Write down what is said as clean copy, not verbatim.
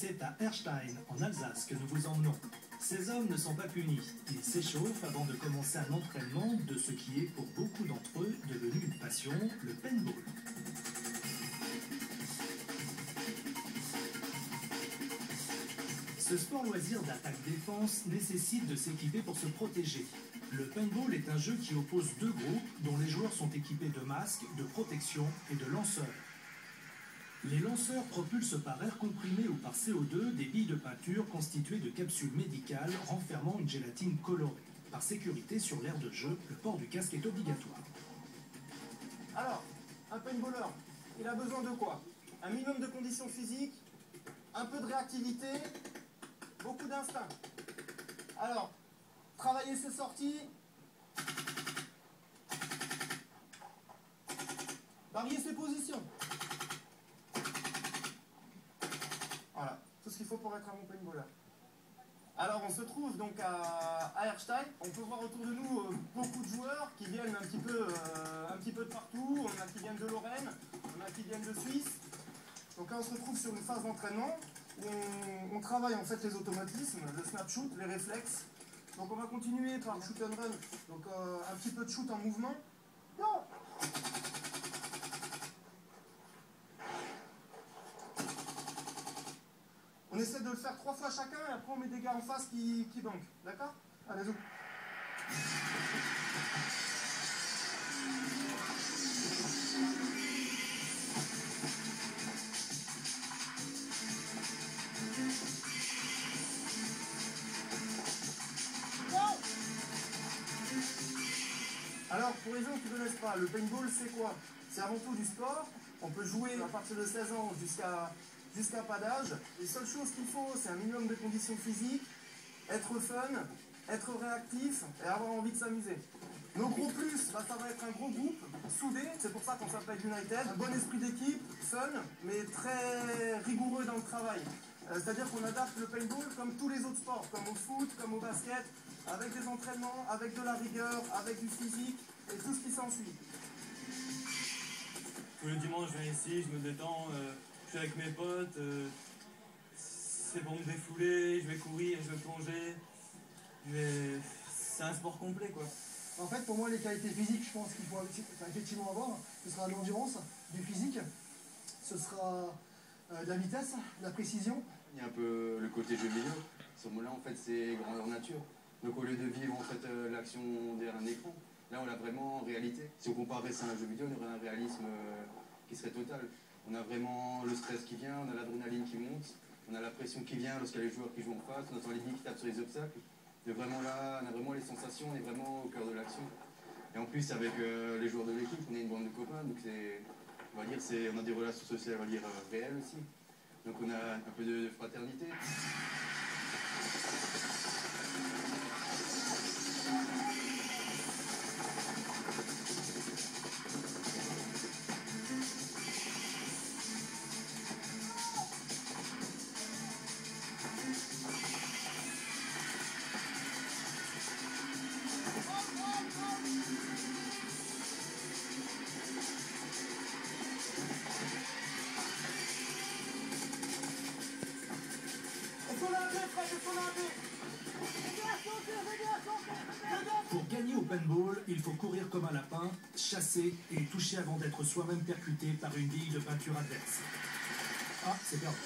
C'est à Erstein, en Alsace, que nous vous emmenons. Ces hommes ne sont pas punis. Ils s'échauffent avant de commencer un entraînement de ce qui est pour beaucoup d'entre eux devenu une passion, le paintball. Ce sport loisir d'attaque-défense nécessite de s'équiper pour se protéger. Le paintball est un jeu qui oppose deux groupes dont les joueurs sont équipés de masques, de protection et de lanceurs. Les lanceurs propulsent par air comprimé ou par CO2 des billes de peinture constituées de capsules médicales renfermant une gélatine colorée. Par sécurité sur l'aire de jeu, le port du casque est obligatoire. Alors, un paintballer, il a besoin de quoi? Un minimum de conditions physiques, un peu de réactivité, beaucoup d'instinct. Alors, travailler ses sorties, varier ses positions. Voilà, tout ce qu'il faut pour être un bon paintballer. Alors on se trouve donc à Erstein. On peut voir autour de nous beaucoup de joueurs qui viennent un petit peu de partout. On a qui viennent de Lorraine, on a qui viennent de Suisse. Donc là on se retrouve sur une phase d'entraînement où on travaille en fait les automatismes, le snap shoot, les réflexes. Donc on va continuer par le shoot and run, donc un petit peu de shoot en mouvement. On essaie de le faire 3 fois chacun et après on met des gars en face qui bankent. D'accord? Allez, go. Alors, pour les gens qui ne connaissent pas, le paintball c'est quoi? C'est avant tout du sport. On peut jouer à partir de 16 ans jusqu'à pas d'âge. Les seules choses qu'il faut, c'est un minimum de conditions physiques, être fun, être réactif et avoir envie de s'amuser. Nos gros plus, ça va être un gros groupe, soudé, c'est pour ça qu'on s'appelle United. Un bon esprit d'équipe, fun, mais très rigoureux dans le travail. C'est-à-dire qu'on adapte le paintball comme tous les autres sports, comme au foot, comme au basket, avec des entraînements, avec de la rigueur, avec du physique et tout ce qui s'ensuit. Tous les dimanches, je viens ici, je me détends, je suis avec mes potes, c'est pour me défouler, je vais courir, je vais plonger, c'est un sport complet quoi. En fait, pour moi, les qualités physiques, je pense qu'il faut effectivement avoir, ce sera de l'endurance, du physique, ce sera de la vitesse, de la précision. Il y a un peu le côté jeu vidéo. Ce moment-là, en fait, c'est grandeur nature. Donc, au lieu de vivre en fait l'action derrière un écran, là, on l'a vraiment en réalité. Si on comparait ça à un jeu vidéo, on aurait un réalisme qui serait total. On a vraiment le stress qui vient, on a l'adrénaline qui monte, on a la pression qui vient lorsqu'il y a les joueurs qui jouent en face, on entend les billes qui tapent sur les obstacles. Et vraiment là, on a vraiment les sensations, on est vraiment au cœur de l'action. Et en plus, avec les joueurs de l'équipe, on est une bande de copains, donc on va dire, on a des relations sociales, on va dire, réelles aussi. Donc on a un peu de fraternité. Pour gagner au paintball, il faut courir comme un lapin, chasser et toucher avant d'être soi-même percuté par une bille de peinture adverse. Ah, c'est perdu.